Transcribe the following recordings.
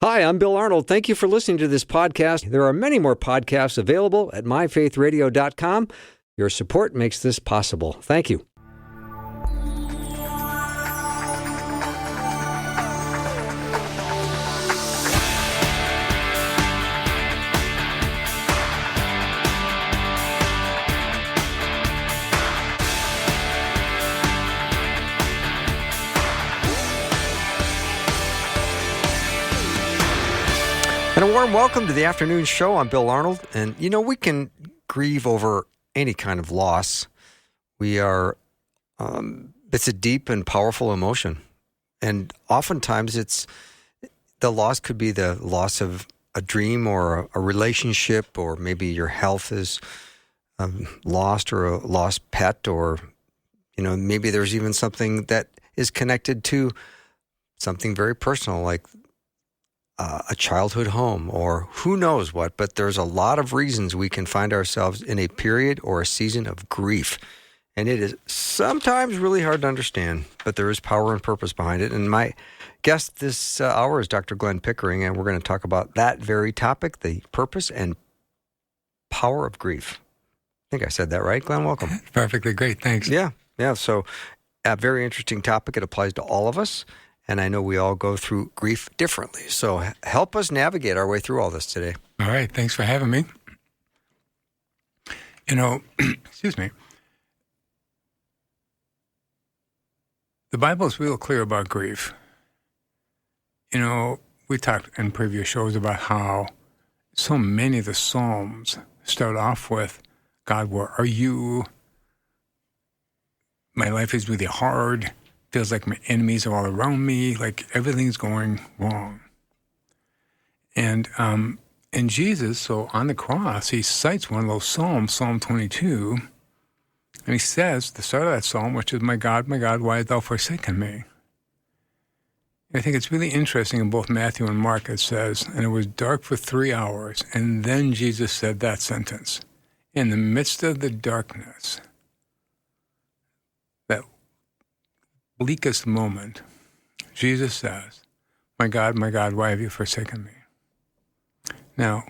Hi, I'm Bill Arnold. Thank you for listening to this podcast. There are many more podcasts available at myfaithradio.com. Your support makes this possible. Thank you. And a warm welcome to the afternoon show. I'm Bill Arnold. And, we can grieve over any kind of loss. It's a deep and powerful emotion. And oftentimes the loss could be the loss of a dream or a relationship, or maybe your health is lost, or a lost pet, or, maybe there's even something that is connected to something very personal, like a childhood home, or who knows what, but there's a lot of reasons we can find ourselves in a period or a season of grief. And it is sometimes really hard to understand, but there is power and purpose behind it. And my guest this hour is Dr. Glenn Pickering, and we're going to talk about that very topic, the purpose and power of grief. I think I said that right. Glenn, welcome. Perfectly great. Thanks. Yeah. So a very interesting topic. It applies to all of us. And I know we all go through grief differently. So help us navigate our way through all this today. All right. Thanks for having me. Excuse me. The Bible is real clear about grief. We talked in previous shows about how so many of the Psalms start off with, God, where are you? My life is really hard. Feels like my enemies are all around me, like everything's going wrong. And Jesus, so on the cross, he cites one of those Psalms, Psalm 22, and he says, the start of that psalm, which is, my God, why hast thou forsaken me? I think it's really interesting in both Matthew and Mark, it says, and it was dark for 3 hours, and then Jesus said that sentence, in the midst of the darkness, that bleakest moment, Jesus says, my God, why have you forsaken me? Now,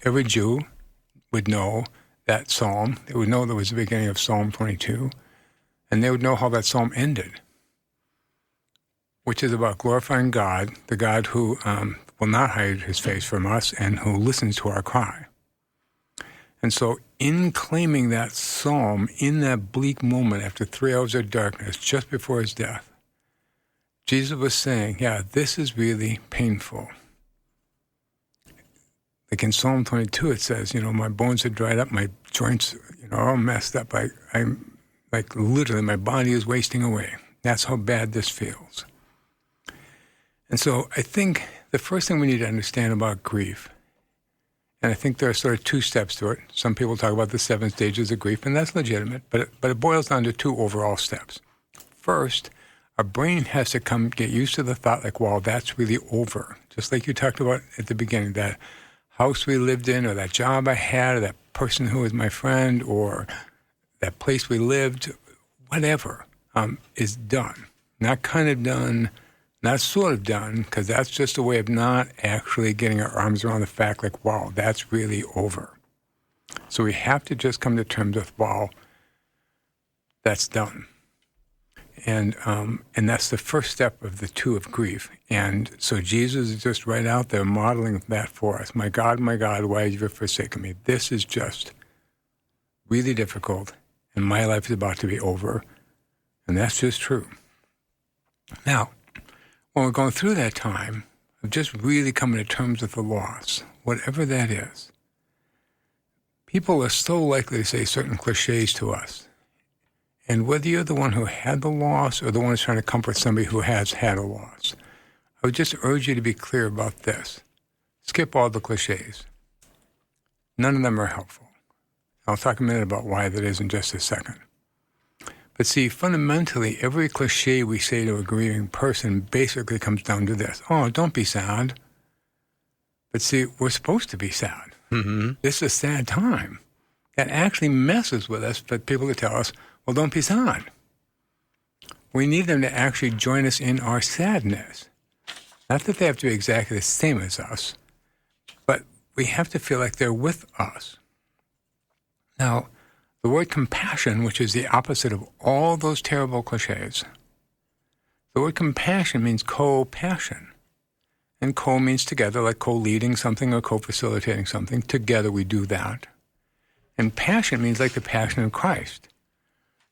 every Jew would know that psalm. They would know that was the beginning of Psalm 22, and they would know how that psalm ended, which is about glorifying God, the God who will not hide his face from us and who listens to our cry. And so in claiming that psalm, in that bleak moment after 3 hours of darkness, just before his death, Jesus was saying, yeah, this is really painful. Like in Psalm 22, it says, my bones are dried up, my joints, are all messed up. I'm like literally, my body is wasting away. That's how bad this feels. And so I think the first thing we need to understand about grief, and I think there are sort of 2 steps to it. Some people talk about the 7 stages of grief, and that's legitimate, but it boils down to 2 overall steps. First, our brain has to get used to the thought like, wow, that's really over. Just like you talked about at the beginning, that house we lived in, or that job I had, or that person who was my friend, or that place we lived, whatever, is done. Not kind of done, not sort of done, because that's just a way of not actually getting our arms around the fact like, wow, that's really over. So we have to just come to terms with, wow, that's done. And that's the first step of the 2 of grief. And so Jesus is just right out there modeling that for us. My God, why have you forsaken me? This is just really difficult, and my life is about to be over. And that's just true. Now, when we're going through that time of just really coming to terms with the loss, whatever that is, people are so likely to say certain cliches to us. And whether you're the one who had the loss or the one who's trying to comfort somebody who has had a loss, I would just urge you to be clear about this. Skip all the cliches. None of them are helpful. I'll talk a minute about why that is in just a second. But see, fundamentally, every cliche we say to a grieving person basically comes down to this. Oh, don't be sad. But see, we're supposed to be sad. Mm-hmm. This is a sad time. That actually messes with us for people to tell us, well, don't be sad. We need them to actually join us in our sadness. Not that they have to be exactly the same as us, but we have to feel like they're with us. Now, the word compassion, which is the opposite of all those terrible cliches, the word compassion means co-passion. And co means together, like co-leading something or co-facilitating something. Together we do that. And passion means like the passion of Christ.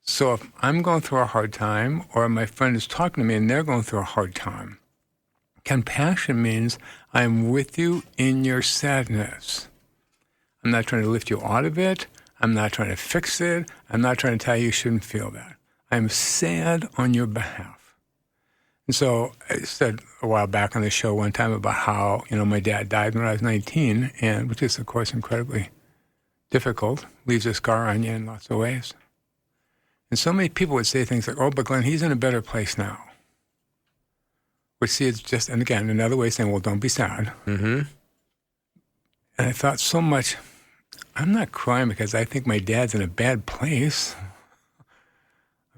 So if I'm going through a hard time, or my friend is talking to me and they're going through a hard time, compassion means I'm with you in your sadness. I'm not trying to lift you out of it. I'm not trying to fix it. I'm not trying to tell you shouldn't feel that. I'm sad on your behalf. And so I said a while back on the show one time about how, my dad died when I was 19, and which is, of course, incredibly difficult, leaves a scar on you in lots of ways. And so many people would say things like, oh, but Glenn, he's in a better place now. Which see, it's just, and again, another way of saying, well, don't be sad. Mm-hmm. And I thought so much, I'm not crying because I think my dad's in a bad place.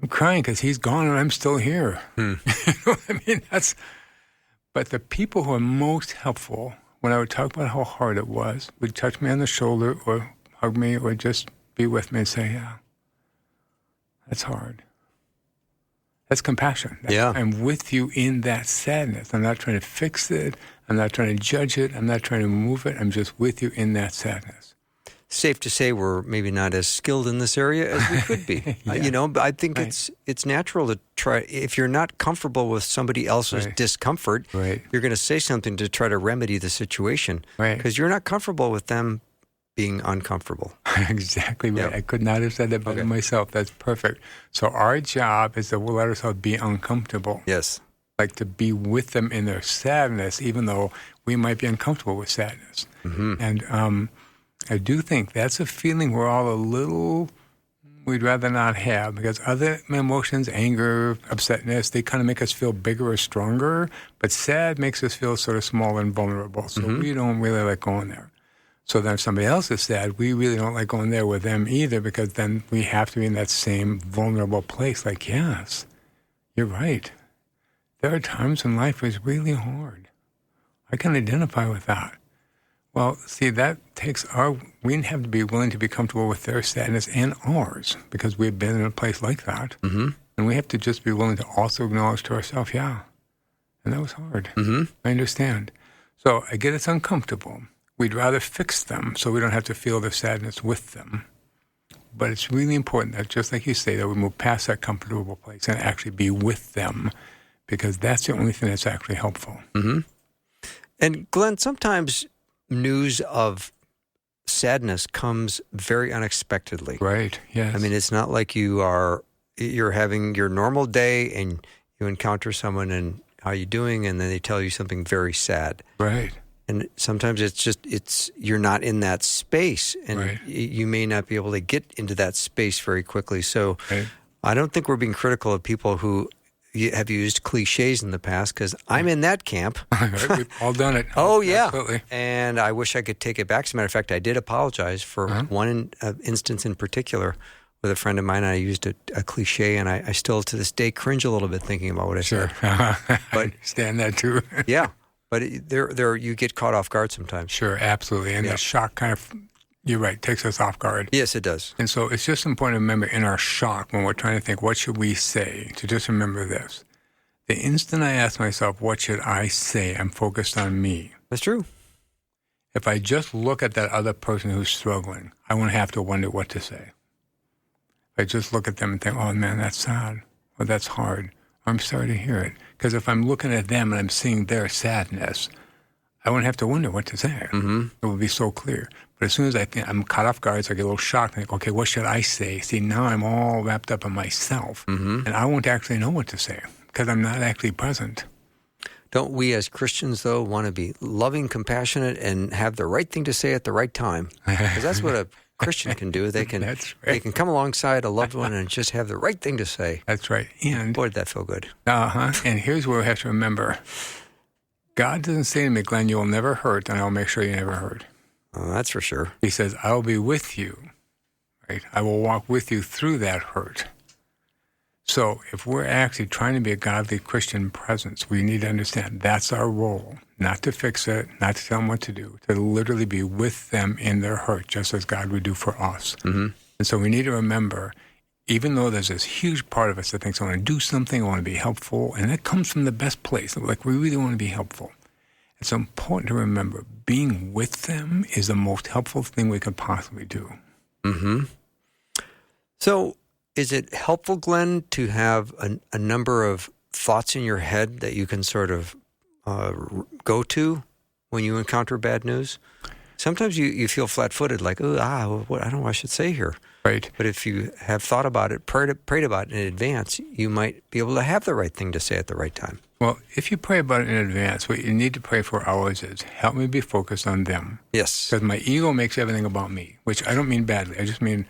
I'm crying because he's gone and I'm still here. You know what I mean? But the people who are most helpful, when I would talk about how hard it was, would touch me on the shoulder or hug me or just be with me and say, yeah, that's hard. That's compassion. I'm with you in that sadness. I'm not trying to fix it. I'm not trying to judge it. I'm not trying to remove it. I'm just with you in that sadness. Safe to say we're maybe not as skilled in this area as we could be. Yeah. But I think it's natural to try. If you're not comfortable with somebody else's discomfort, you're going to say something to try to remedy the situation because you're not comfortable with them being uncomfortable. Exactly right. Yep. I could not have said that better myself. That's perfect. So our job is to let ourselves be uncomfortable. Yes. Like to be with them in their sadness, even though we might be uncomfortable with sadness. Mm-hmm. And I do think that's a feeling we're all we'd rather not have, because other emotions, anger, upsetness, they kind of make us feel bigger or stronger, but sad makes us feel sort of small and vulnerable. So we don't really like going there. So then if somebody else is sad, we really don't like going there with them either, because then we have to be in that same vulnerable place. Like, yes, you're right. There are times when life is really hard. I can identify with that. Well, see, that takes we have to be willing to be comfortable with their sadness and ours, because we've been in a place like that. Mm-hmm. And we have to just be willing to also acknowledge to ourselves, yeah, and that was hard. Mm-hmm. I understand. So I get it's uncomfortable. We'd rather fix them so we don't have to feel the sadness with them. But it's really important that, just like you say, that we move past that comfortable place and actually be with them, because that's the only thing that's actually helpful. Mm-hmm. And Glenn, sometimes news of sadness comes very unexpectedly. Right, yes. I mean, it's not like you're having your normal day and you encounter someone and how you doing, and then they tell you something very sad. Right. And sometimes you're not in that space, and you may not be able to get into that space very quickly. So I don't think we're being critical of people who have used cliches in the past, because I'm in that camp. We've all done it. Oh, yeah. Absolutely. And I wish I could take it back. As a matter of fact, I did apologize for one instance in particular with a friend of mine. I used a cliche, and I still to this day cringe a little bit thinking about what I said. But I understand that too. Yeah. But there, you get caught off guard sometimes. Sure, absolutely. And the shock kind of, you're right, takes us off guard. Yes, it does. And so it's just important to remember in our shock, when we're trying to think, what should we say, to just remember this. The instant I ask myself, what should I say, I'm focused on me. That's true. If I just look at that other person who's struggling, I won't have to wonder what to say. If I just look at them and think, oh, man, that's sad, or that's hard, I'm sorry to hear it. Because if I'm looking at them and I'm seeing their sadness, I won't have to wonder what to say. Mm-hmm. It will be so clear. But as soon as I think I'm caught off guard, so I get a little shocked and think, okay, what should I say? See, now I'm all wrapped up in myself, and I won't actually know what to say because I'm not actually present. Don't we as Christians, though, want to be loving, compassionate, and have the right thing to say at the right time? Because that's what a Christian can do. They can they can come alongside a loved one and just have the right thing to say. That's right. And boy, did that feel good. And here's where we have to remember. God doesn't say to me, Glenn, you'll never hurt, and I'll make sure you never hurt. That's for sure. He says, I'll be with you. Right? I will walk with you through that hurt. So if we're actually trying to be a godly Christian presence, we need to understand that's our role, not to fix it, not to tell them what to do, to literally be with them in their hurt, just as God would do for us. And so we need to remember, even though there's this huge part of us that thinks I want to do something, I want to be helpful, and that comes from the best place, like we really want to be helpful. It's important to remember being with them is the most helpful thing we could possibly do. So is it helpful, Glenn, to have a number of thoughts in your head that you can sort of go to when you encounter bad news? Sometimes you feel flat-footed, like, I don't know what I should say here. Right. But if you have thought about it, prayed about it in advance, you might be able to have the right thing to say at the right time. Well, if you pray about it in advance, what you need to pray for always is, help me be focused on them. Yes. Because my ego makes everything about me, which I don't mean badly. I just mean,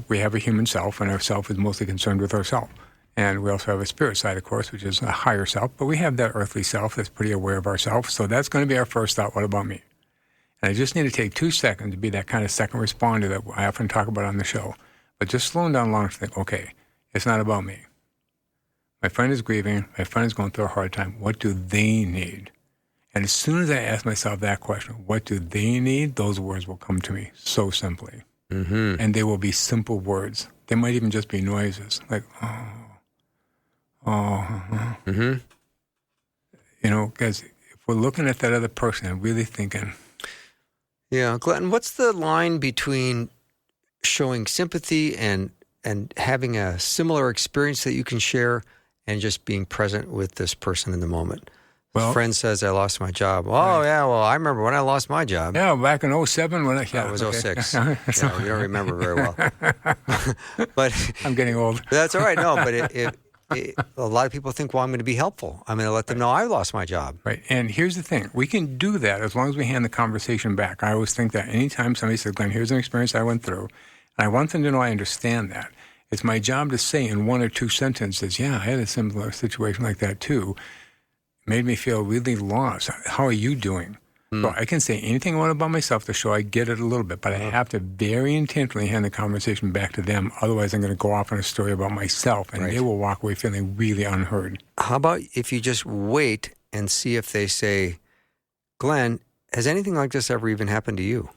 we have a human self, and our self is mostly concerned with ourselves. And we also have a spirit side, of course, which is a higher self. But we have that earthly self that's pretty aware of ourselves. So that's going to be our first thought, what about me? And I just need to take 2 seconds to be that kind of second responder that I often talk about on the show. But just slowing down long to think, okay, it's not about me. My friend is grieving. My friend is going through a hard time. What do they need? And as soon as I ask myself that question, what do they need? Those words will come to me so simply. And they will be simple words. They might even just be noises, like, because if we're looking at that other person and really thinking. Yeah, Glenn, what's the line between showing sympathy and having a similar experience that you can share and just being present with this person in the moment? Well, a friend says, I lost my job. Oh, yeah, well, I remember when I lost my job. Yeah, back in 2007 when it was 2006. Yeah, you don't remember very well. But I'm getting old. That's all right. No, but a lot of people think, well, I'm going to be helpful. I'm going to let them know I lost my job. Right. And here's the thing. We can do that as long as we hand the conversation back. I always think that anytime somebody says, Glenn, here's an experience I went through, and I want them to know I understand that. It's my job to say in 1 or 2 sentences, yeah, I had a similar situation like that too. It made me feel really lost. How are you doing? So I can say anything I want about myself to show I get it a little bit, but I have to very intentionally hand the conversation back to them. Otherwise, I'm going to go off on a story about myself, and they will walk away feeling really unheard. How about if you just wait and see if they say, Glenn, has anything like this ever even happened to you?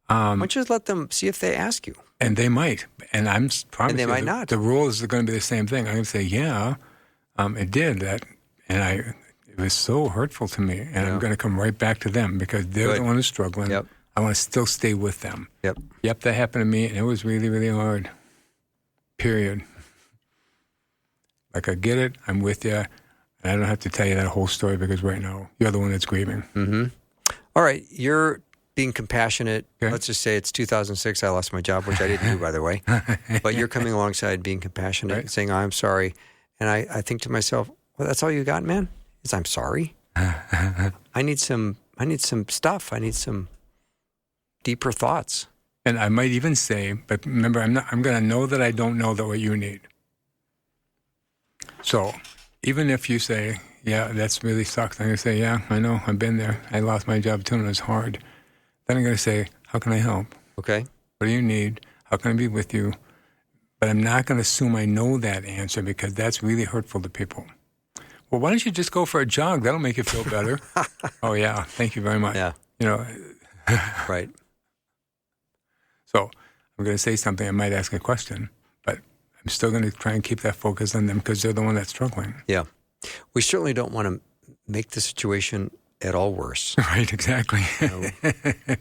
Why don't you just let them see if they ask you? And they might. And I'm promising they might not. The rules are going to be the same thing. I'm going to say, yeah, it did that. And it was so hurtful to me. And I'm going to come right back to them because they're the one who's struggling. Yep. I want to still stay with them. Yep, that happened to me, and it was really, really hard. Period. Like, I get it. I'm with you. And I don't have to tell you that whole story because right now you're the one that's grieving. All right. You're being compassionate. Okay. Let's just say it's 2006. I lost my job, which I didn't do, by the way. But you're coming alongside being compassionate and saying, I'm sorry. And I think to myself, well, that's all you got, man? Is I'm sorry? I need some stuff. I need some deeper thoughts. And I might even say, but remember, I'm going to know that I don't know that what you need. So even if you say, yeah, that's really sucks, I'm going to say, yeah, I know, I've been there. I lost my job too, and it's hard. Then I'm going to say, how can I help? Okay. What do you need? How can I be with you? But I'm not going to assume I know that answer because that's really hurtful to people. Well, why don't you just go for a jog? That'll make you feel better. Oh, yeah. Thank you very much. Yeah. Right. So I'm going to say something. I might ask a question, but I'm still going to try and keep that focus on them because they're the one that's struggling. Yeah. We certainly don't want to make the situation at all worse. Right, exactly.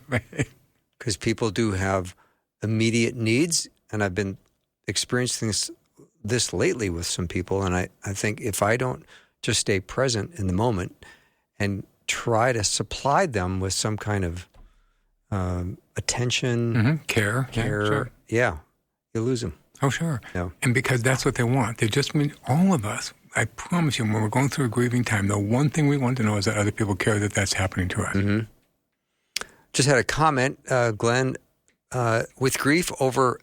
Right. Because people do have immediate needs, and I've been experiencing this lately with some people, and I think if I don't just stay present in the moment and try to supply them with some kind of attention, care. Yeah, you lose them. Oh, sure. Yeah. And because that's what they want. They just mean all of us. I promise you, when we're going through a grieving time, the one thing we want to know is that other people care that that's happening to us. Just had a comment, Glenn, with grief over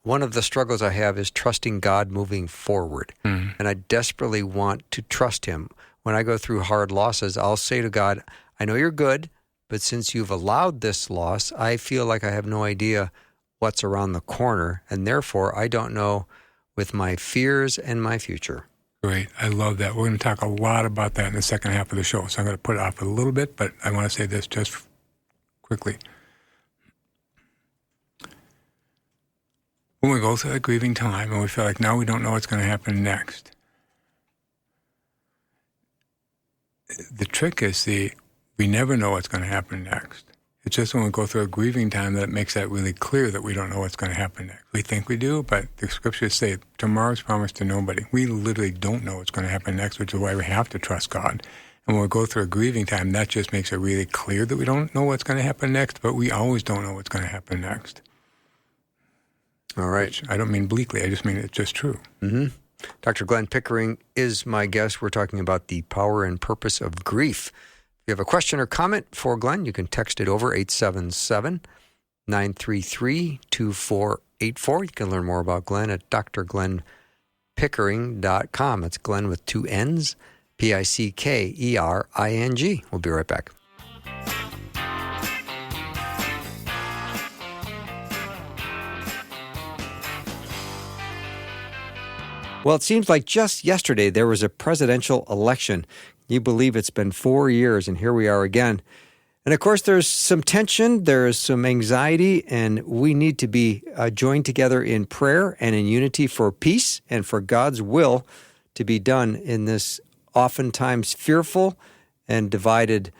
one of the struggles I have is trusting God moving forward. And I desperately want to trust him. When I go through hard losses, I'll say to God, I know you're good, but since you've allowed this loss, I feel like I have no idea what's around the corner, and therefore I don't know with my fears and my future. Great. I love that. We're going to talk a lot about that in the second half of the show, so I'm going to put it off a little bit, but I want to say this just quickly. When we go through that grieving time and we feel like now we don't know what's going to happen next, the trick is we never know what's going to happen next. It's just when we go through a grieving time that it makes that really clear that we don't know what's going to happen next. We think we do, but the scriptures say tomorrow's promised to nobody. We literally don't know what's going to happen next, which is why we have to trust God. And when we go through a grieving time, that just makes it really clear that we don't know what's going to happen next, but we always don't know what's going to happen next. All right. Which I don't mean bleakly. I just mean it's just true. Mm-hmm. Dr. Glenn Pickering is my guest. We're talking about the power and purpose of grief. If you have a question or comment for Glenn, you can text it over 877-933-2484. You can learn more about Glenn at drglennpickering.com. That's Glenn with two N's, Pickering. We'll be right back. Well, it seems like just yesterday there was a presidential election. You believe it's been 4 years, and here we are again. And of course, there's some tension, there's some anxiety, and we need to be joined together in prayer and in unity for peace and for God's will to be done in this oftentimes fearful and divided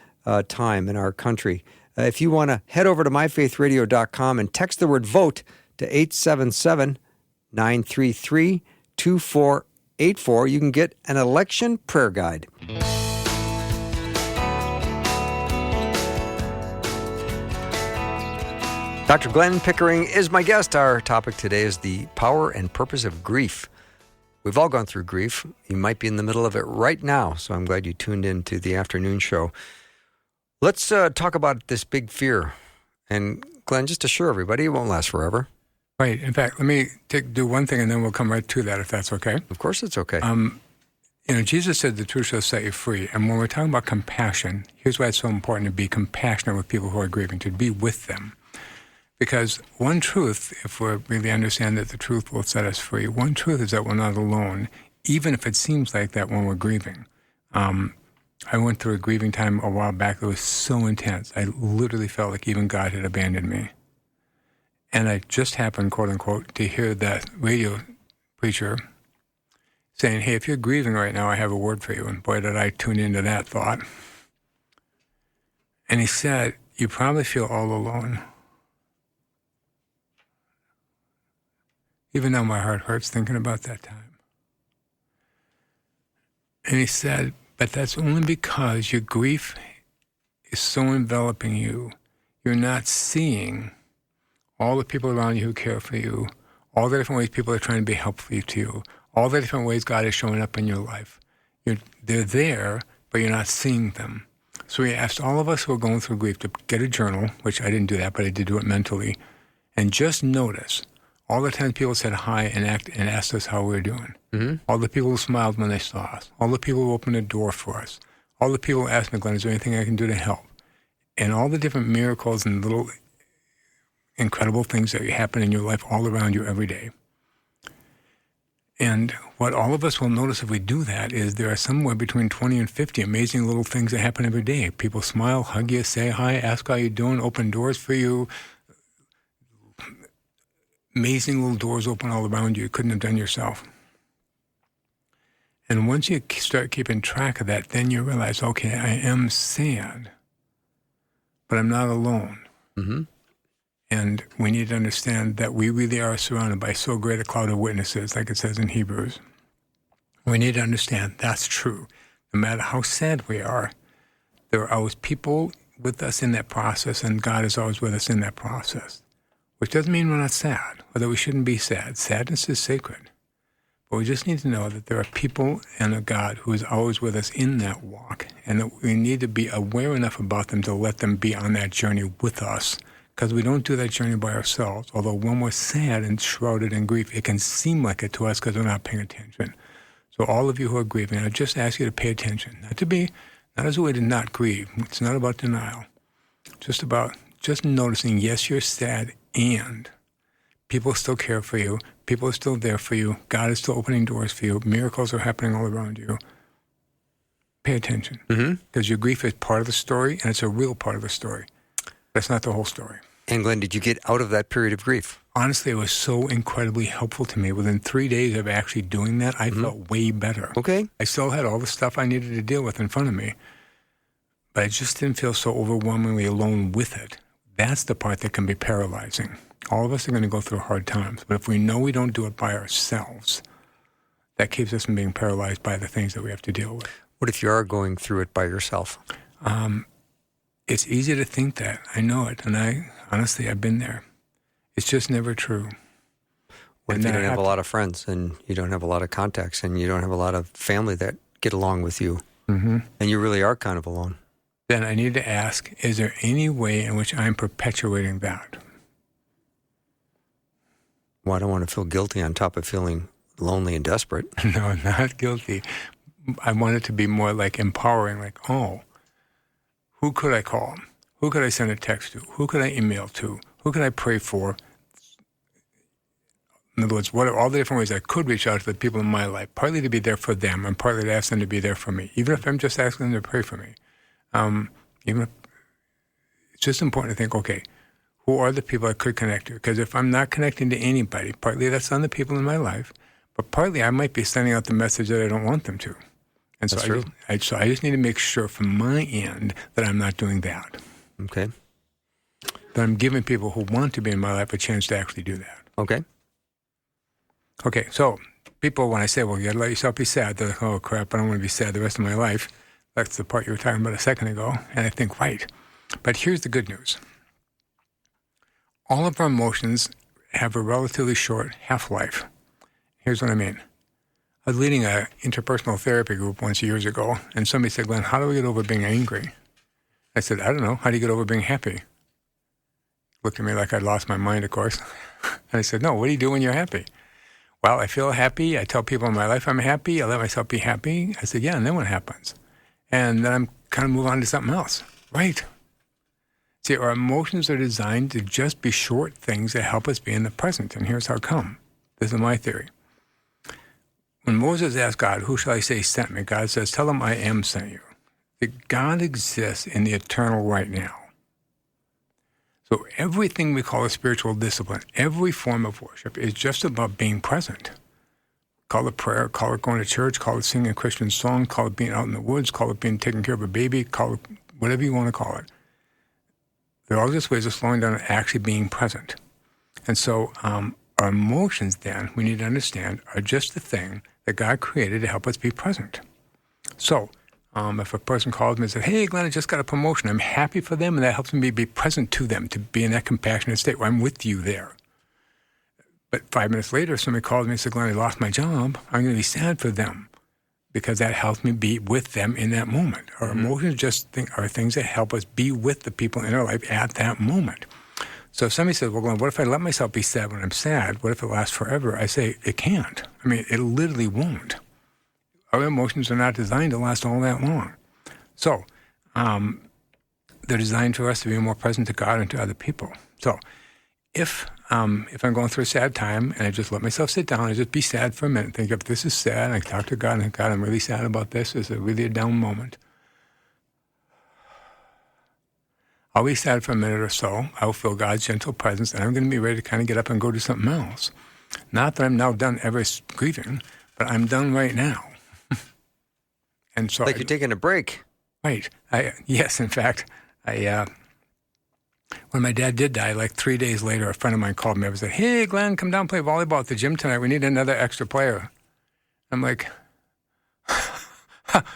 time in our country. If you want to head over to myfaithradio.com and text the word vote to 877-933-2484, you can get an election prayer guide. Dr. Glenn Pickering is my guest. Our topic today is the power and purpose of grief. We've all gone through grief. You might be in the middle of it right now, so I'm glad you tuned in to the afternoon show. Let's talk about this big fear. And Glenn, just assure everybody, it won't last forever. Right. In fact, let me do one thing, and then we'll come right to that, if that's okay. Of course it's okay. Jesus said the truth shall set you free. And when we're talking about compassion, here's why it's so important to be compassionate with people who are grieving, to be with them. Because one truth, if we really understand that the truth will set us free, one truth is that we're not alone, even if it seems like that when we're grieving. I went through a grieving time a while back that was so intense. I literally felt like even God had abandoned me. And I just happened, quote unquote, to hear that radio preacher saying, hey, if you're grieving right now, I have a word for you. And boy, did I tune into that thought. And he said, you probably feel all alone. Even though my heart hurts thinking about that time. And he said, but that's only because your grief is so enveloping you. You're not seeing all the people around you who care for you, all the different ways people are trying to be helpful to you, all the different ways God is showing up in your life. They're there, but you're not seeing them. So he asked all of us who are going through grief to get a journal, which I didn't do that, but I did do it mentally, and just notice all the times people said hi and asked us how we were doing. Mm-hmm. All the people who smiled when they saw us. All the people who opened a door for us. All the people who asked me, Glenn, is there anything I can do to help? And all the different miracles and little incredible things that happen in your life all around you every day. And what all of us will notice if we do that is there are somewhere between 20 and 50 amazing little things that happen every day. People smile, hug you, say hi, ask how you're doing, open doors for you. Amazing little doors open all around you couldn't have done yourself. And once you start keeping track of that, then you realize, okay, I am sad, but I'm not alone. Mm-hmm. And we need to understand that we really are surrounded by so great a cloud of witnesses, like it says in Hebrews. We need to understand that's true. No matter how sad we are, there are always people with us in that process, and God is always with us in that process. Which doesn't mean we're not sad, or that we shouldn't be sad. Sadness is sacred. But we just need to know that there are people and a God who is always with us in that walk, and that we need to be aware enough about them to let them be on that journey with us, because we don't do that journey by ourselves. Although when we're sad and shrouded in grief, it can seem like it to us because we're not paying attention. So all of you who are grieving, I just ask you to pay attention. Not as a way to not grieve. It's not about denial. Just noticing, yes, you're sad, and People still care for you. People are still there for you. God is still opening doors for you. Miracles are happening all around you. Pay attention. Because your grief is part of the story, and it's a real part of the story. That's not the whole story. And Glenn, did you get out of that period of grief? Honestly, it was so incredibly helpful to me. Within 3 days of actually doing that, I felt way better. Okay. I still had all the stuff I needed to deal with in front of me, but I just didn't feel so overwhelmingly alone with it. That's the part that can be paralyzing. All of us are going to go through hard times, but if we know we don't do it by ourselves, that keeps us from being paralyzed by the things that we have to deal with. What if you are going through it by yourself? It's easy to think that. I know it, and honestly, I've been there. It's just never true. What if you don't have a lot of friends, and you don't have a lot of contacts, and you don't have a lot of family that get along with you, and you really are kind of alone? Then I need to ask, is there any way in which I'm perpetuating that? Well, I don't want to feel guilty on top of feeling lonely and desperate. No, not guilty. I want it to be more like empowering, like, oh, who could I call? Who could I send a text to? Who could I email to? Who could I pray for? In other words, what are all the different ways I could reach out to the people in my life, partly to be there for them and partly to ask them to be there for me, even if I'm just asking them to pray for me. Even if it's just important to think, okay, who are the people I could connect to? Because if I'm not connecting to anybody, partly that's on the people in my life, but partly I might be sending out the message that I don't want them to. And so I just need to make sure from my end that I'm not doing that. Okay. That I'm giving people who want to be in my life a chance to actually do that. Okay. Okay, so people, when I say, well, you got to let yourself be sad, they're like, oh, crap, I don't want to be sad the rest of my life. That's the part you were talking about a second ago. And I think, right. But here's the good news. All of our emotions have a relatively short half-life. Here's what I mean. I was leading an interpersonal therapy group once years ago, and somebody said, Glenn, how do we get over being angry? I said, I don't know. How do you get over being happy? Looked at me like I'd lost my mind, of course. And I said, no, what do you do when you're happy? Well, I feel happy. I tell people in my life I'm happy. I let myself be happy. I said, yeah, and then what happens? And then I'm kind of move on to something else. Right. See, our emotions are designed to just be short things that help us be in the present. And here's how come. This is my theory. When Moses asked God, who shall I say sent me? God says, tell him I am sent you. That God exists in the eternal right now. So everything we call a spiritual discipline, every form of worship is just about being present. Call it prayer, call it going to church, call it singing a Christian song, call it being out in the woods, call it being taking care of a baby, call it whatever you want to call it. They're all just ways of slowing down and actually being present. And so our emotions then, we need to understand, are just the thing that God created to help us be present. So if a person calls me and says, hey, Glenn, I just got a promotion, I'm happy for them, and that helps me be present to them, to be in that compassionate state where I'm with you there. But 5 minutes later, somebody calls me and says, Glenn, I lost my job, I'm going to be sad for them because that helps me be with them in that moment. Our emotions just are things that help us be with the people in our life at that moment. So if somebody says, well, Glenn, what if I let myself be sad when I'm sad? What if it lasts forever? I say, it can't. I mean, it literally won't. Our emotions are not designed to last all that long. So they're designed for us to be more present to God and to other people. So if I'm going through a sad time and I just let myself sit down and just be sad for a minute, think if this is sad, I talk to God and God, I'm really sad about this. It's really a down moment. I'll be sad for a minute or so. I'll feel God's gentle presence, and I'm going to be ready to kind of get up and go do something else. Not that I'm now done ever grieving, but I'm done right now. And so like you're taking a break. Right. Yes, in fact, when my dad did die, like 3 days later, a friend of mine called me up and said, hey, Glenn, come down and play volleyball at the gym tonight. We need another extra player. I'm like,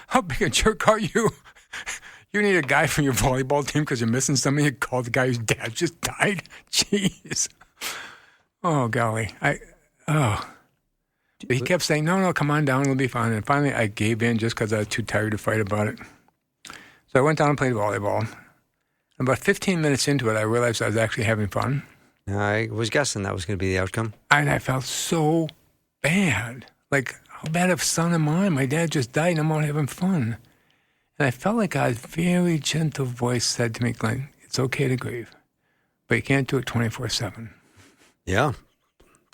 how big a jerk are you? You need a guy from your volleyball team because you're missing somebody. You called the guy whose dad just died? Jeez. Oh, golly. He kept saying, no, come on down, it'll be fine. And finally, I gave in just because I was too tired to fight about it. So I went down and played volleyball. About 15 minutes into it, I realized I was actually having fun. I was guessing that was going to be the outcome. And I felt so bad. Like, how bad of a son am I? My dad just died and I'm out having fun. And I felt like God's very gentle voice said to me, Glenn, it's okay to grieve, but you can't do it 24/7. Yeah.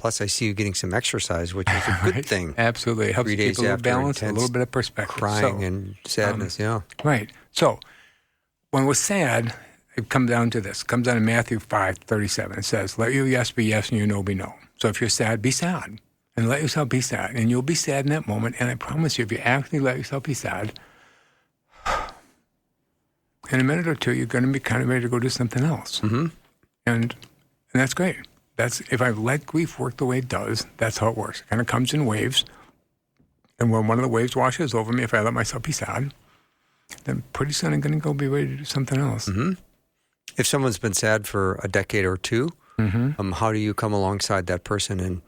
Plus, I see you getting some exercise, which is a good Right. thing. Absolutely. It helps 3 keep days a little after balance, a intense little bit of perspective. crying So, and sadness, yeah. right. So when we're sad, it comes down to this. It comes down to Matthew 5:37. It says, let your yes be yes and your no be no. So if you're sad, be sad. And let yourself be sad. And you'll be sad in that moment. And I promise you, if you actually let yourself be sad, in a minute or two, you're going to be kind of ready to go do something else. Mm-hmm. And that's great. That's if I let grief work the way it does, that's how it works. It kind of comes in waves. And when one of the waves washes over me, if I let myself be sad, then pretty soon I'm going to go be ready to do something else. Mm-hmm. If someone's been sad for a decade or two, how do you come alongside that person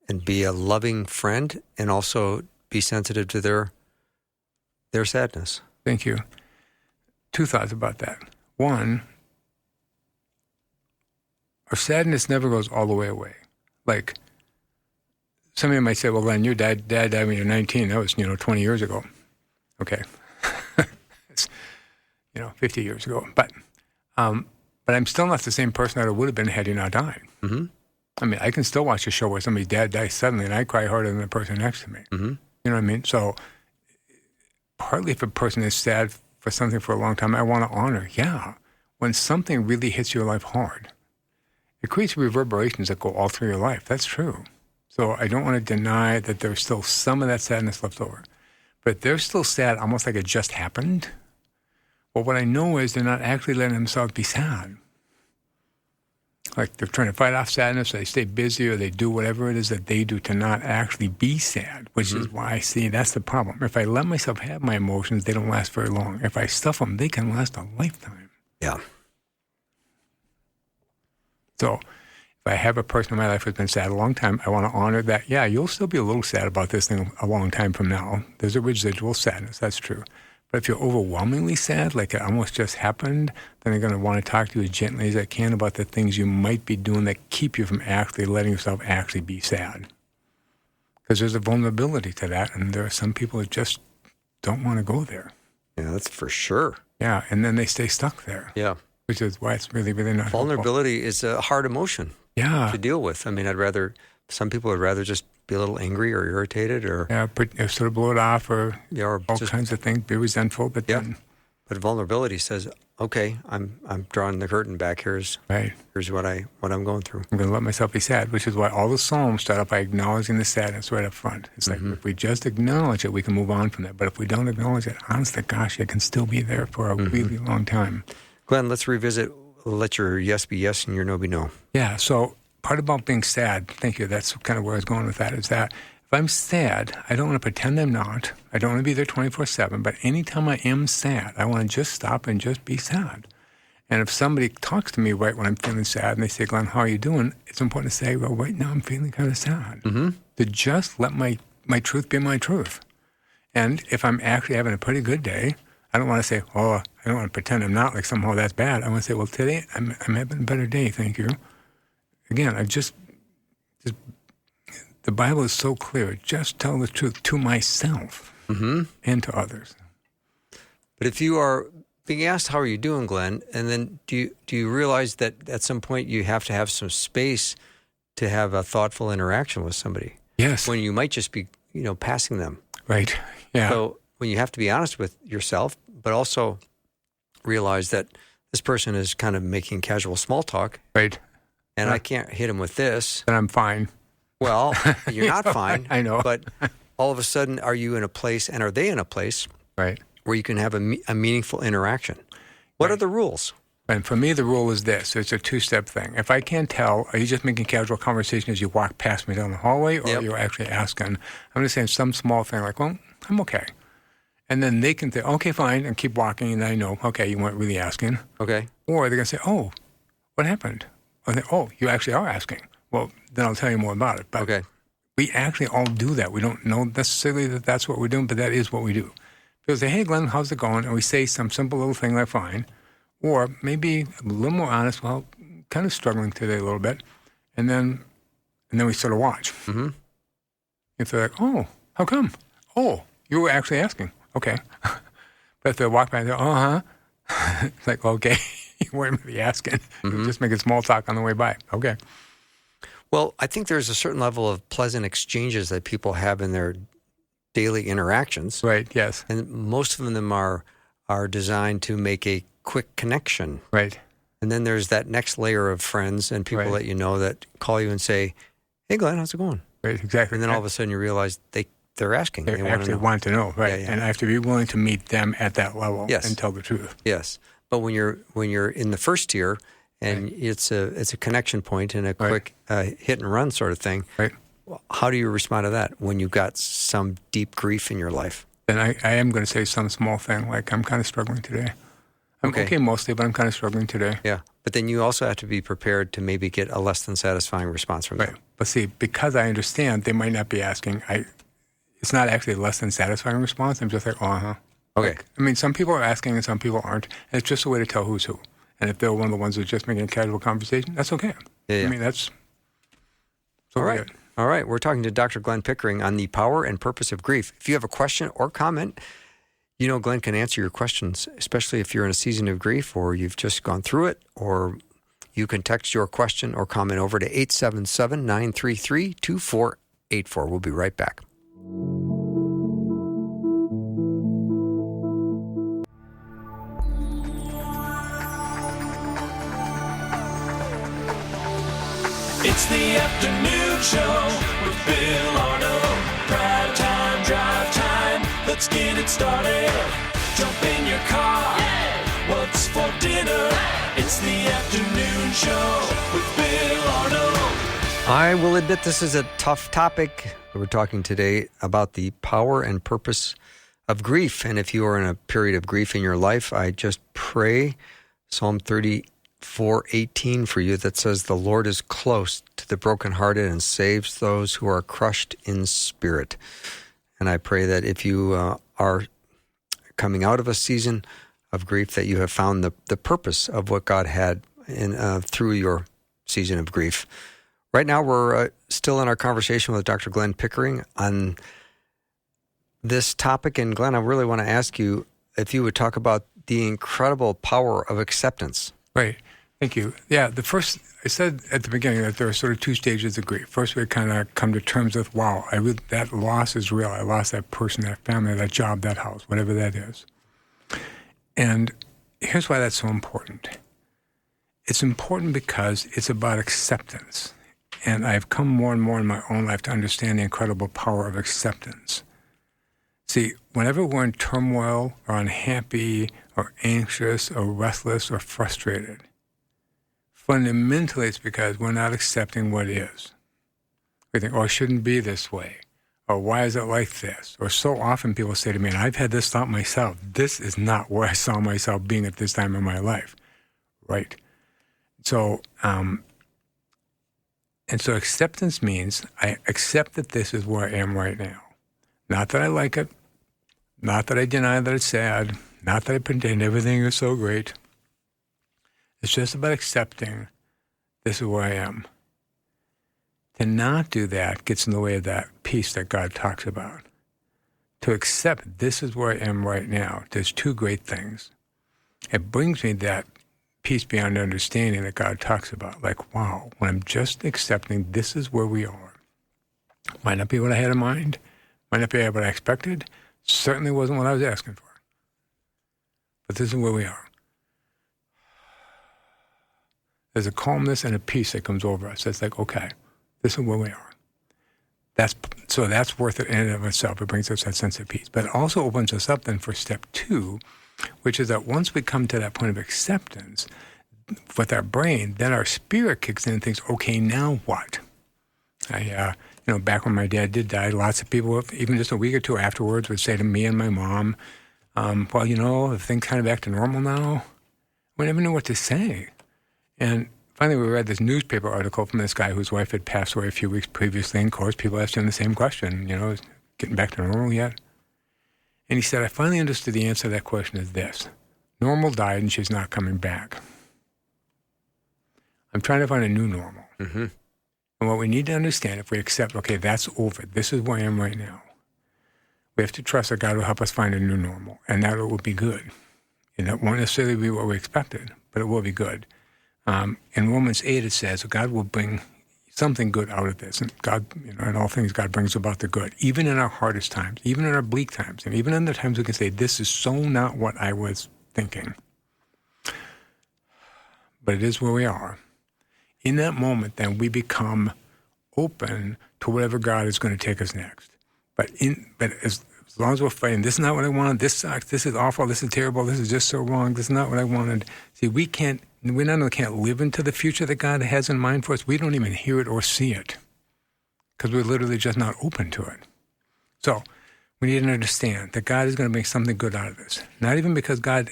and be a loving friend and also be sensitive to their sadness? Thank you. 2 thoughts about that. One, our sadness never goes all the way away. Like, somebody might say, well, Glenn, your dad died when you were 19. That was, 20 years ago. Okay. It's, 50 years ago. But I'm still not the same person that I would have been had he not died. Mm-hmm. I mean, I can still watch a show where somebody's dad dies suddenly, and I cry harder than the person next to me. Mm-hmm. You know what I mean? So partly if a person is sad for something for a long time, I want to honor. Yeah. When something really hits your life hard, it creates reverberations that go all through your life. That's true. So I don't want to deny that there's still some of that sadness left over. But they're still sad almost like it just happened. Well, what I know is they're not actually letting themselves be sad. Like they're trying to fight off sadness, or they stay busy, or they do whatever it is that they do to not actually be sad, which is why I see that's the problem. If I let myself have my emotions, they don't last very long. If I stuff them, they can last a lifetime. Yeah. So if I have a person in my life who's been sad a long time, I want to honor that. Yeah, you'll still be a little sad about this thing a long time from now. There's a residual sadness. That's true. But if you're overwhelmingly sad, like it almost just happened, then I'm going to want to talk to you as gently as I can about the things you might be doing that keep you from actually letting yourself actually be sad. Because there's a vulnerability to that, and there are some people that just don't want to go there. Yeah, that's for sure. Yeah, and then they stay stuck there. Yeah. Which is why it's really, really not Vulnerability is a hard emotion helpful. to deal with. I mean, some people would rather just be a little angry or irritated or sort of blow it off or all just, kinds of things, be resentful. But then, but vulnerability says, okay, I'm drawing the curtain back. Here's what I'm going through. I'm going to let myself be sad, which is why all the Psalms start up by acknowledging the sadness right up front. It's like if we just acknowledge it, we can move on from that. But if we don't acknowledge it, honest to gosh, it can still be there for a really long time. Glenn, let's revisit. Let your yes be yes and your no be no. Yeah. So part about being sad, thank you. That's kind of where I was going with that. Is that if I'm sad, I don't want to pretend I'm not. I don't want to be there 24/7. But anytime I am sad, I want to just stop and just be sad. And if somebody talks to me right when I'm feeling sad and they say, Glenn, how are you doing? It's important to say, well, right now I'm feeling kind of sad. To just let my truth be my truth. And if I'm actually having a pretty good day, I don't want to say, oh, I don't want to pretend I'm not, like somehow that's bad. I want to say, well, today I'm having a better day, thank you. Again, I just the Bible is so clear. Just tell the truth to myself and to others. But if you are being asked, how are you doing, Glenn? And then do you realize that at some point you have to have some space to have a thoughtful interaction with somebody? Yes. When you might just be, passing them. Right. Yeah. So when you have to be honest with yourself, but also realize that this person is kind of making casual small talk. Right. And I can't hit him with this. Then I'm fine. Well, you're not fine. I know. But all of a sudden, are you in a place, and are they in a place right, where you can have a meaningful interaction? What are the rules? And for me, the rule is this. It's a two-step thing. If I can't tell, are you just making casual conversation as you walk past me down the hallway, or are you actually asking? I'm going to say some small thing like, well, I'm okay. And then they can say, okay, fine, and keep walking, and I know, okay, you weren't really asking. Okay. Or they're going to say, oh, what happened? Or they, oh, you actually are asking. Well, then I'll tell you more about it. But okay. We actually all do that. We don't know necessarily that that's what we're doing, but that is what we do. People say, hey, Glenn, how's it going? And we say some simple little thing like, fine. Or maybe a little more honest, well, kind of struggling today a little bit. And then we sort of watch. Mm-hmm. If they're like, oh, how come? Oh, you were actually asking. Okay. But if they walk by and say, it's like, okay, you weren't really asking. You were just making small talk on the way by. Okay. Well, I think there's a certain level of pleasant exchanges that people have in their daily interactions. Right, yes. And most of them are designed to make a quick connection. Right. And then there's that next layer of friends and people that you know that call you and say, "Hey, Glenn, how's it going?" Right, exactly. And then all of a sudden you realize they're asking. They actually want to know, right? Yeah. And I have to be willing to meet them at that level and tell the truth. Yes. But when you're in the first tier and it's a connection point and a quick hit and run sort of thing, right? How do you respond to that when you've got some deep grief in your life? Then I am going to say some small thing like, I'm kind of struggling today. I'm okay mostly, but I'm kind of struggling today. Yeah. But then you also have to be prepared to maybe get a less than satisfying response from them. But see, because I understand they might not be asking, it's not actually a less than satisfying response. I'm just like, okay. Like, I mean, some people are asking and some people aren't. And it's just a way to tell who's who. And if they're one of the ones who's just making a casual conversation, that's okay. Yeah. I mean, that's all right. All right. We're talking to Dr. Glenn Pickering on the power and purpose of grief. If you have a question or comment, you know Glenn can answer your questions, especially if you're in a season of grief or you've just gone through it, or you can text your question or comment over to 877-933-2484. We'll be right back. It's the afternoon show with Bill Arnold. Prime time, drive time. Let's get it started. Jump in your car. What's for dinner? It's the afternoon show with Bill Arnold. I will admit this is a tough topic. We're talking today about the power and purpose of grief. And if you are in a period of grief in your life, I just pray Psalm 34:18 for you that says, "The Lord is close to the brokenhearted and saves those who are crushed in spirit." And I pray that if you are coming out of a season of grief, that you have found the purpose of what God had through your season of grief. Right now, we're still in our conversation with Dr. Glenn Pickering on this topic. And Glenn, I really want to ask you if you would talk about the incredible power of acceptance. Right. Thank you. Yeah, I said at the beginning that there are sort of two stages of grief. First, we kind of come to terms with, wow, that loss is real. I lost that person, that family, that job, that house, whatever that is. And here's why that's so important. It's important because it's about acceptance. And I've come more and more in my own life to understand the incredible power of acceptance. See, whenever we're in turmoil or unhappy or anxious or restless or frustrated, fundamentally it's because we're not accepting what is. We think, it shouldn't be this way. Or why is it like this? Or so often people say to me, and I've had this thought myself, this is not where I saw myself being at this time in my life. Right? So, and so acceptance means I accept that this is where I am right now. Not that I like it, not that I deny that it's sad, not that I pretend everything is so great. It's just about accepting this is where I am. To not do that gets in the way of that peace that God talks about. To accept this is where I am right now, there's two great things. It brings me that peace beyond understanding that God talks about. Like, wow, when I'm just accepting this is where we are. Might not be what I had in mind, might not be what I expected, certainly wasn't what I was asking for. But this is where we are. There's a calmness and a peace that comes over us. It's like, okay, this is where we are. That's worth it in and of itself. It brings us that sense of peace. But it also opens us up then for step 2, which is that once we come to that point of acceptance with our brain, then our spirit kicks in and thinks, okay, now what? Back when my dad did die, lots of people, even just a week or two afterwards, would say to me and my mom, if things kind of back to normal now, we never knew what to say. And finally, we read this newspaper article from this guy whose wife had passed away a few weeks previously. And of course, people asked him the same question, is getting back to normal yet? And he said, I finally understood the answer to that question is this. Normal died and she's not coming back. I'm trying to find a new normal. Mm-hmm. And what we need to understand, if we accept, okay, that's over, this is where I am right now, we have to trust that God will help us find a new normal, and that it will be good. And that won't necessarily be what we expected, but it will be good. In Romans 8, it says, God will bring something good out of this. And God, in all things, God brings about the good, even in our hardest times, even in our bleak times, and even in the times we can say, this is so not what I was thinking. But it is where we are. In that moment, then, we become open to whatever God is going to take us next. But as long as we're fighting, this is not what I wanted, this sucks, this is awful, this is terrible, this is just so wrong, this is not what I wanted. See, we not only can't live into the future that God has in mind for us, we don't even hear it or see it because we're literally just not open to it. So we need to understand that God is going to make something good out of this. Not even because God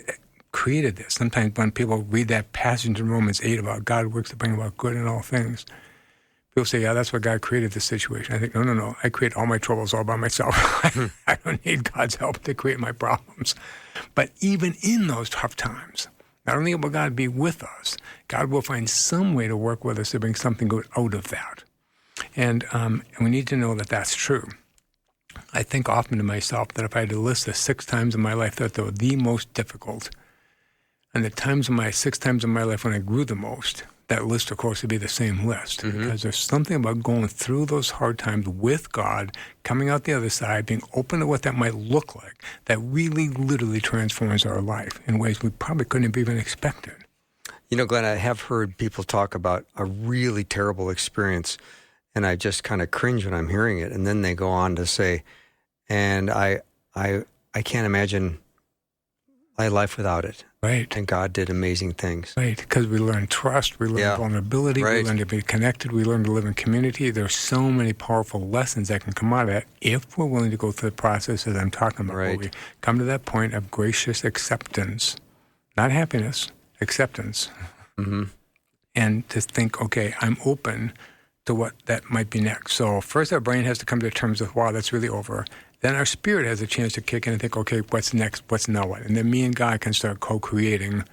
created this. Sometimes when people read that passage in Romans 8 about God works to bring about good in all things, people say, yeah, that's what God created this situation. I think, no. I create all my troubles all by myself. I don't need God's help to create my problems. But even in those tough times, not only will God be with us, God will find some way to work with us to bring something good out of that. And we need to know that that's true. I think often to myself that if I had to list the 6 times in my life that were the most difficult, and the 6 times in my life when I grew the most, that list, of course, would be the same list. Because there's something about going through those hard times with God, coming out the other side, being open to what that might look like, that really, literally transforms our life in ways we probably couldn't have even expected. Glenn, I have heard people talk about a really terrible experience, and I just kind of cringe when I'm hearing it. And then they go on to say, and I can't imagine my life without it. Right. And God did amazing things. Right, because we learn trust, we learn vulnerability, we learn to be connected, we learn to live in community. There's so many powerful lessons that can come out of that if we're willing to go through the process that I'm talking about, where we come to that point of gracious acceptance, not happiness, acceptance. And to think, okay, I'm open to what that might be next. So first our brain has to come to terms with, wow, that's really over. Then our spirit has a chance to kick in and think, okay, what's next? What's now what? And then me and God can start co-creating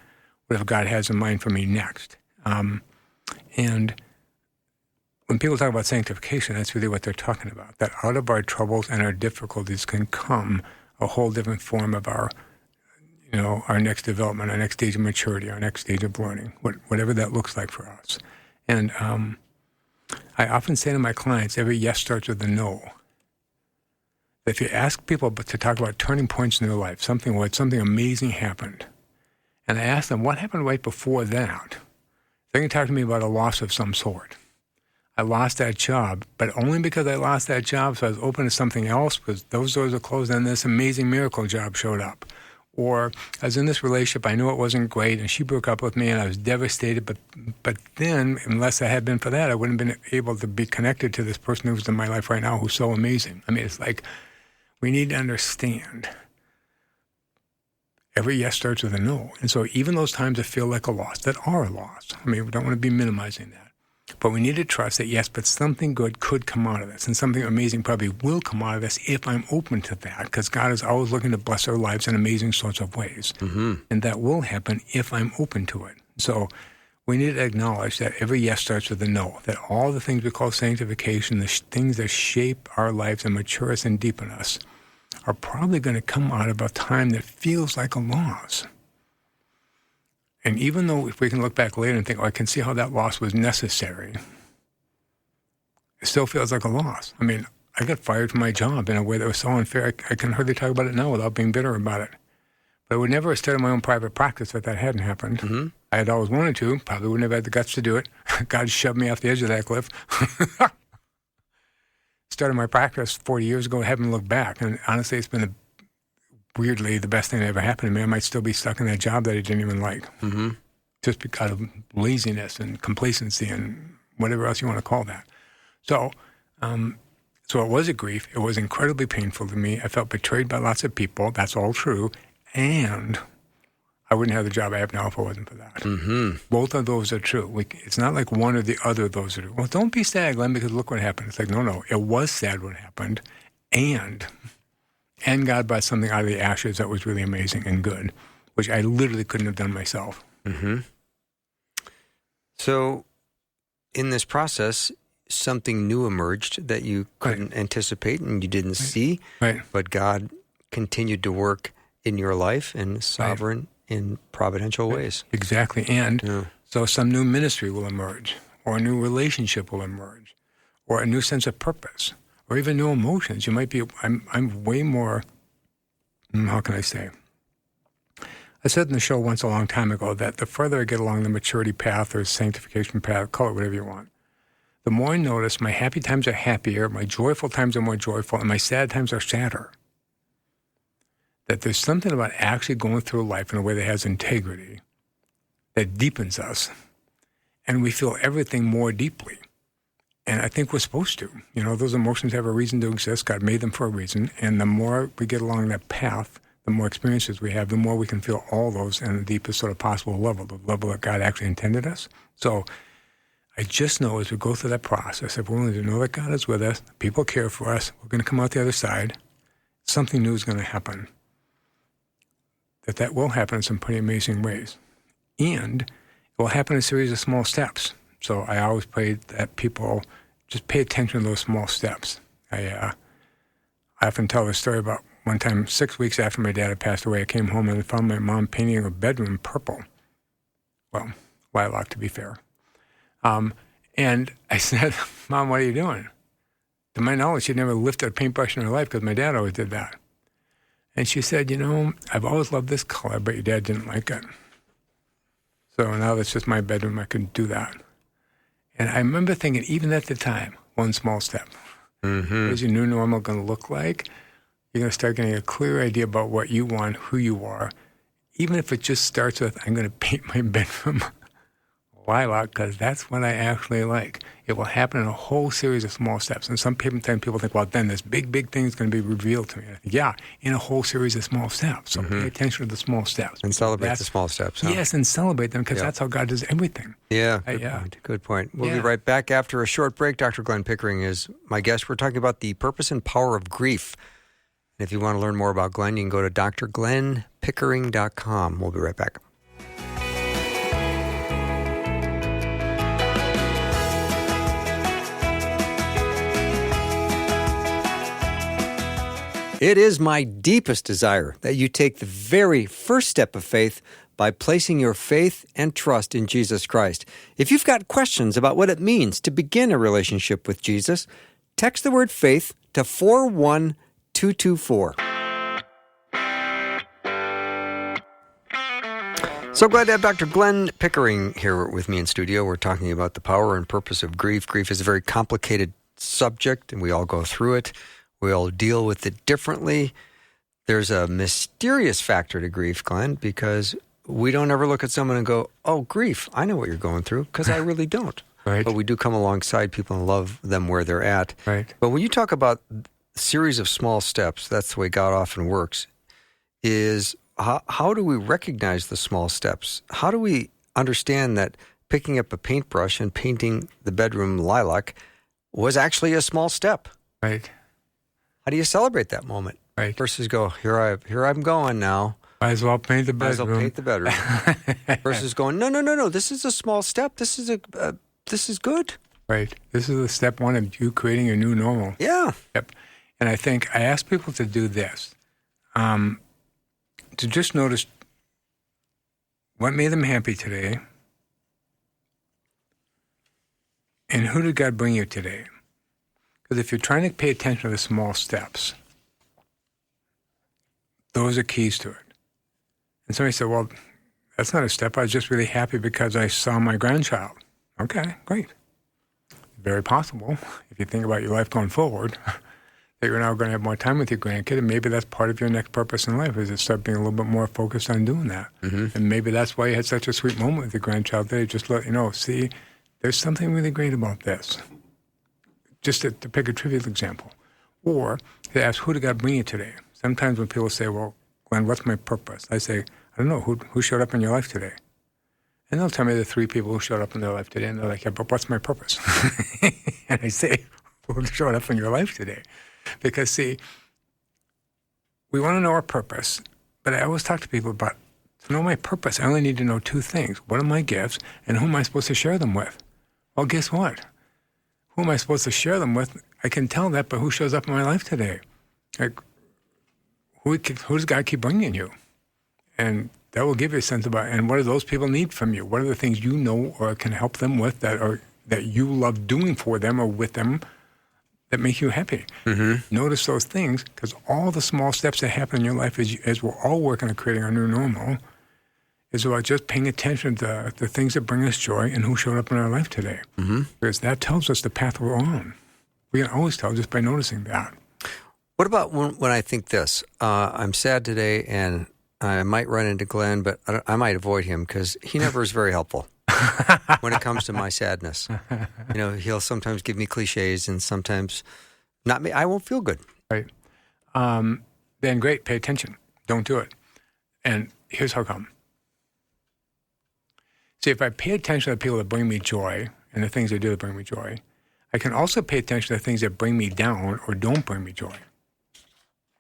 whatever God has in mind for me next. And when people talk about sanctification, that's really what they're talking about, that out of our troubles and our difficulties can come a whole different form of our next development, our next stage of maturity, our next stage of learning, whatever that looks like for us. And I often say to my clients, every yes starts with a no. If you ask people to talk about turning points in their life, something amazing happened, and I ask them, what happened right before that? They can talk to me about a loss of some sort. I lost that job, but only because I lost that job, so I was open to something else, because those doors were closed, and this amazing miracle job showed up. Or I was in this relationship, I knew it wasn't great, and she broke up with me, and I was devastated, but then, unless I had been for that, I wouldn't have been able to be connected to this person who's in my life right now who's so amazing. I mean, it's like, we need to understand every yes starts with a no. And so even those times that feel like a loss, that are a loss, I mean, we don't want to be minimizing that. But we need to trust that, yes, but something good could come out of this, and something amazing probably will come out of this if I'm open to that, because God is always looking to bless our lives in amazing sorts of ways. And that will happen if I'm open to it. So we need to acknowledge that every yes starts with a no, that all the things we call sanctification, the things that shape our lives and mature us and deepen us, are probably going to come out of a time that feels like a loss. And even though if we can look back later and think, I can see how that loss was necessary, it still feels like a loss. I mean, I got fired from my job in a way that was so unfair, I can hardly talk about it now without being bitter about it. But I would never have started my own private practice if that hadn't happened. I had always wanted to, probably wouldn't have had the guts to do it. God shoved me off the edge of that cliff. Started my practice 40 years ago, haven't looked back. And honestly, it's been weirdly the best thing that ever happened to me. I might still be stuck in that job that I didn't even like. Just because of laziness and complacency and whatever else you want to call that. So it was a grief. It was incredibly painful to me. I felt betrayed by lots of people. That's all true. And I wouldn't have the job I have now if it wasn't for that. Both of those are true. It's not like one or the other of those are true. Well, don't be sad, Glenn, because look what happened. It's like, no, it was sad what happened. And God brought something out of the ashes that was really amazing and good, which I literally couldn't have done myself. So in this process, something new emerged that you couldn't anticipate and you didn't see, but God continued to work in your life in sovereign, in providential ways. Exactly. And so some new ministry will emerge, or a new relationship will emerge, or a new sense of purpose, or even new emotions. You might be, I'm way more, how can I say? I said in the show once a long time ago that the further I get along the maturity path or sanctification path, call it whatever you want, the more I notice my happy times are happier, my joyful times are more joyful, and my sad times are sadder. That there's something about actually going through life in a way that has integrity that deepens us, and we feel everything more deeply. And I think we're supposed to. You know, those emotions have a reason to exist. God made them for a reason. And the more we get along that path, the more experiences we have, the more we can feel all those in the deepest sort of possible level, the level that God actually intended us. So I just know as we go through that process, if we're willing to know that God is with us, people care for us, we're going to come out the other side, something new is going to happen. That will happen in some pretty amazing ways. And it will happen in a series of small steps. So I always pray that people just pay attention to those small steps. I often tell the story about one time, 6 weeks after my dad had passed away, I came home and found my mom painting her bedroom purple. Well, lilac to be fair. And I said, Mom, what are you doing? To my knowledge, she'd never lifted a paintbrush in her life because my dad always did that. And she said, you know, I've always loved this color, but your dad didn't like it. So now that's just my bedroom, I can do that. And I remember thinking, even at the time, one small step. Mm-hmm. What is your new normal going to look like? You're going to start getting a clear idea about what you want, who you are. Even if it just starts with, I'm going to paint my bedroom lilac because that's what I actually like. It will happen in a whole series of small steps. And sometimes people think, well, then this big thing is going to be revealed to me. I think, yeah, in a whole series of small steps. So pay attention to the small steps. And celebrate the small steps. Huh? Yes, and celebrate them because that's how God does everything. Yeah, good point. We'll be right back after a short break. Dr. Glenn Pickering is my guest. We're talking about the purpose and power of grief. And if you want to learn more about Glenn, you can go to drglennpickering.com. We'll be right back. It is my deepest desire that you take the very first step of faith by placing your faith and trust in Jesus Christ. If you've got questions about what it means to begin a relationship with Jesus, text the word faith to 41224. So glad to have Dr. Glenn Pickering here with me in studio. We're talking about the power and purpose of grief. Grief is a very complicated subject, and we all go through it. We all deal with it differently. There's a mysterious factor to grief, Glenn, because we don't ever look at someone and go, oh, grief, I know what you're going through, because I really don't. Right. But we do come alongside people and love them where they're at. Right. But when you talk about a series of small steps, that's the way God often works, is how do we recognize the small steps? How do we understand that picking up a paintbrush and painting the bedroom lilac was actually a small step? Right. How do you celebrate that moment? Right. Versus go, here I'm going now. Might as well paint the bedroom. Might as well paint the bedroom. Versus going, no, this is a small step. This is good. Right. This is the step one of you creating a new normal. Yeah. Yep. And I think I ask people to do this, to just notice what made them happy today and who did God bring you today? Because if you're trying to pay attention to the small steps, those are keys to it. And somebody said, well, that's not a step. I was just really happy because I saw my grandchild. Okay, great. Very possible, if you think about your life going forward, that you're now going to have more time with your grandkid, and maybe that's part of your next purpose in life, is to start being a little bit more focused on doing that. Mm-hmm. And maybe that's why you had such a sweet moment with your grandchild today, just to let you know, see, there's something really great about this. Just to pick a trivial example. Or to ask, who did God bring you today? Sometimes when people say, well, Glenn, what's my purpose? I say, I don't know, who showed up in your life today? And they'll tell me the 3 people who showed up in their life today, and they're like, yeah, but what's my purpose? And I say, who showed up in your life today? Because, see, we want to know our purpose, but I always talk to people about, to know my purpose, I only need to know 2 things. What are my gifts, and who am I supposed to share them with? Well, guess what? Who am I supposed to share them with? I can tell that by who shows up in my life today. Like, who does God keep bringing you? And that will give you a sense about, and what do those people need from you? What are the things you know or can help them with that that you love doing for them or with them that make you happy. Mm-hmm. Notice those things, because all the small steps that happen in your life as we're all working on creating our new normal is about just paying attention to the things that bring us joy and who showed up in our life today. Mm-hmm. Because that tells us the path we're on. We can always tell just by noticing that. What about when I think this? I'm sad today, and I might run into Glenn, but I might avoid him because he never is very helpful when it comes to my sadness. He'll sometimes give me cliches, and sometimes not me. I won't feel good. Right. Then great, pay attention. Don't do it. And here's how come. See, if I pay attention to the people that bring me joy and the things they do that bring me joy, I can also pay attention to the things that bring me down or don't bring me joy.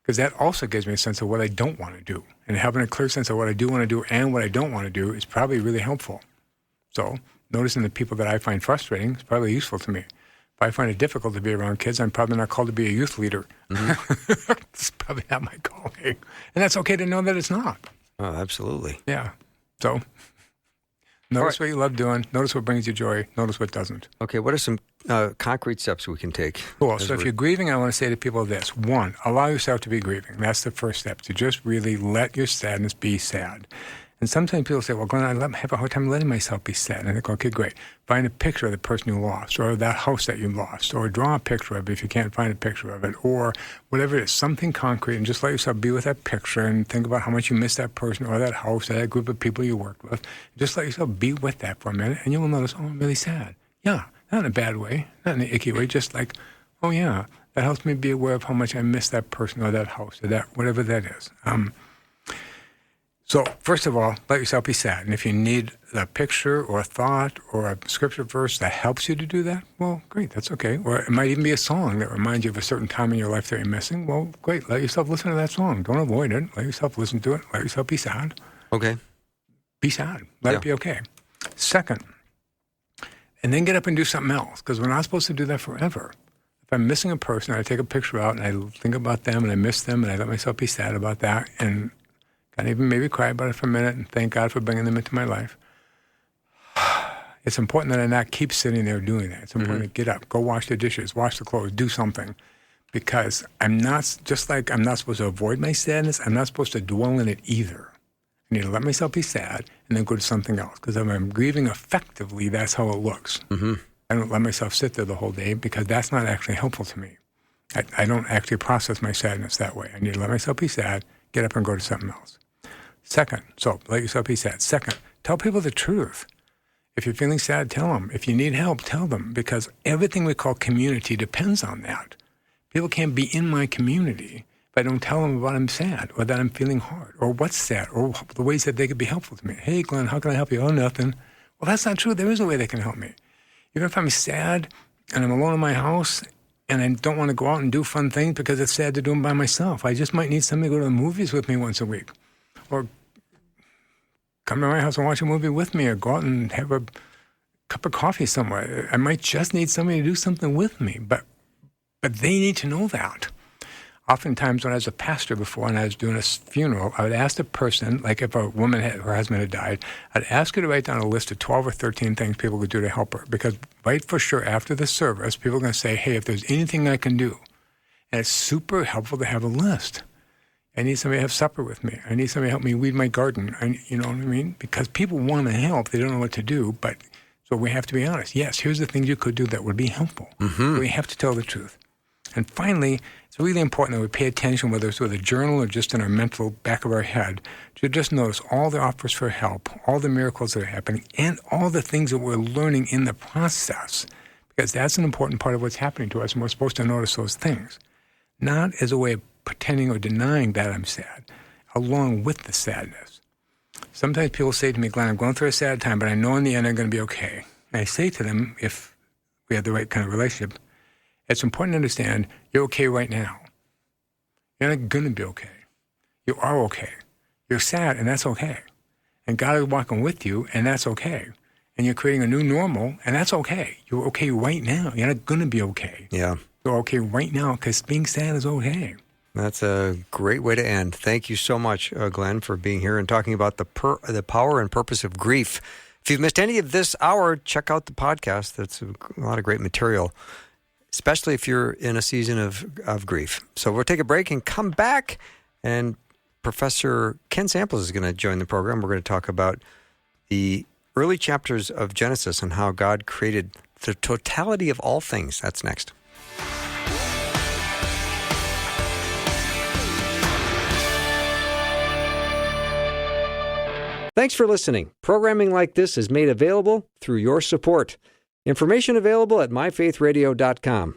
Because that also gives me a sense of what I don't want to do. And having a clear sense of what I do want to do and what I don't want to do is probably really helpful. So noticing the people that I find frustrating is probably useful to me. If I find it difficult to be around kids, I'm probably not called to be a youth leader. Mm-hmm. It's probably not my calling. And that's okay to know that it's not. Oh, absolutely. Yeah. So notice what you love doing. Notice what brings you joy. Notice what doesn't. Okay, what are some concrete steps we can take? Cool. So if you're grieving, I want to say to people this. 1, allow yourself to be grieving. That's the first step, to just really let your sadness be sad. And sometimes people say, well, Glenn, I have a hard time letting myself be sad. And I think, okay, great. Find a picture of the person you lost, or that house that you lost, or draw a picture of it if you can't find a picture of it, or whatever it is, something concrete, and just let yourself be with that picture and think about how much you miss that person or that house or that group of people you worked with. Just let yourself be with that for a minute, and you will notice, oh, I'm really sad. Yeah, not in a bad way, not in an icky way, just like, oh, yeah, that helps me be aware of how much I miss that person or that house or that whatever that is. So, first of all, let yourself be sad. And if you need a picture or a thought or a scripture verse that helps you to do that, well, great, that's okay. Or it might even be a song that reminds you of a certain time in your life that you're missing. Well, great, let yourself listen to that song. Don't avoid it. Let yourself listen to it. Let yourself be sad. Okay. Be sad. Let it be okay. Second, and then get up and do something else, because we're not supposed to do that forever. If I'm missing a person, I take a picture out and I think about them and I miss them and I let myself be sad about that and kind of even maybe cry about it for a minute and thank God for bringing them into my life. It's important that I not keep sitting there doing that. It's important to get up, go wash the dishes, wash the clothes, do something. Because I'm not, just like I'm not supposed to avoid my sadness, I'm not supposed to dwell in it either. I need to let myself be sad and then go to something else. Because if I'm grieving effectively, that's how it looks. Mm-hmm. I don't let myself sit there the whole day because that's not actually helpful to me. I don't actually process my sadness that way. I need to let myself be sad, get up and go to something else. Second, so let yourself be sad. Second, tell people the truth. If you're feeling sad, tell them. If you need help, tell them, because everything we call community depends on that. People can't be in my community if I don't tell them about I'm sad or that I'm feeling hard or what's sad or the ways that they could be helpful to me. Hey, Glenn, how can I help you? Oh, nothing. Well, that's not true. There is a way they can help me. Even if I'm sad and I'm alone in my house and I don't want to go out and do fun things because it's sad to do them by myself, I just might need somebody to go to the movies with me once a week. Or come to my house and watch a movie with me, or go out and have a cup of coffee somewhere. I might just need somebody to do something with me, but they need to know that. Oftentimes when I was a pastor before and I was doing a funeral, I would ask the person, like if a woman, her husband had died, I'd ask her to write down a list of 12 or 13 things people could do to help her. Because right for sure after the service, people are going to say, hey, if there's anything I can do. And it's super helpful to have a list. I need somebody to have supper with me. I need somebody to help me weed my garden. You know what I mean? Because people want to help. They don't know what to do. But so we have to be honest. Yes, here's the things you could do that would be helpful. Mm-hmm. We have to tell the truth. And finally, it's really important that we pay attention, whether it's with a journal or just in our mental back of our head, to just notice all the offers for help, all the miracles that are happening, and all the things that we're learning in the process. Because that's an important part of what's happening to us, and we're supposed to notice those things. Not as a way of pretending or denying that I'm sad, along with the sadness. Sometimes people say to me, Glenn, I'm going through a sad time, but I know in the end I'm going to be okay. And I say to them, if we have the right kind of relationship, it's important to understand you're okay right now. You're not going to be okay. You are okay. You're sad, and that's okay. And God is walking with you, and that's okay. And you're creating a new normal, and that's okay. You're okay right now. You're not going to be okay. Yeah. You're okay right now because being sad is okay. That's a great way to end. Thank you so much, Glenn, for being here and talking about the power and purpose of grief. If you've missed any of this hour, check out the podcast. That's a lot of great material, especially if you're in a season of grief. So we'll take a break and come back, and Professor Ken Samples is going to join the program. We're going to talk about the early chapters of Genesis and how God created the totality of all things. That's next. Thanks for listening. Programming like this is made available through your support. Information available at myfaithradio.com.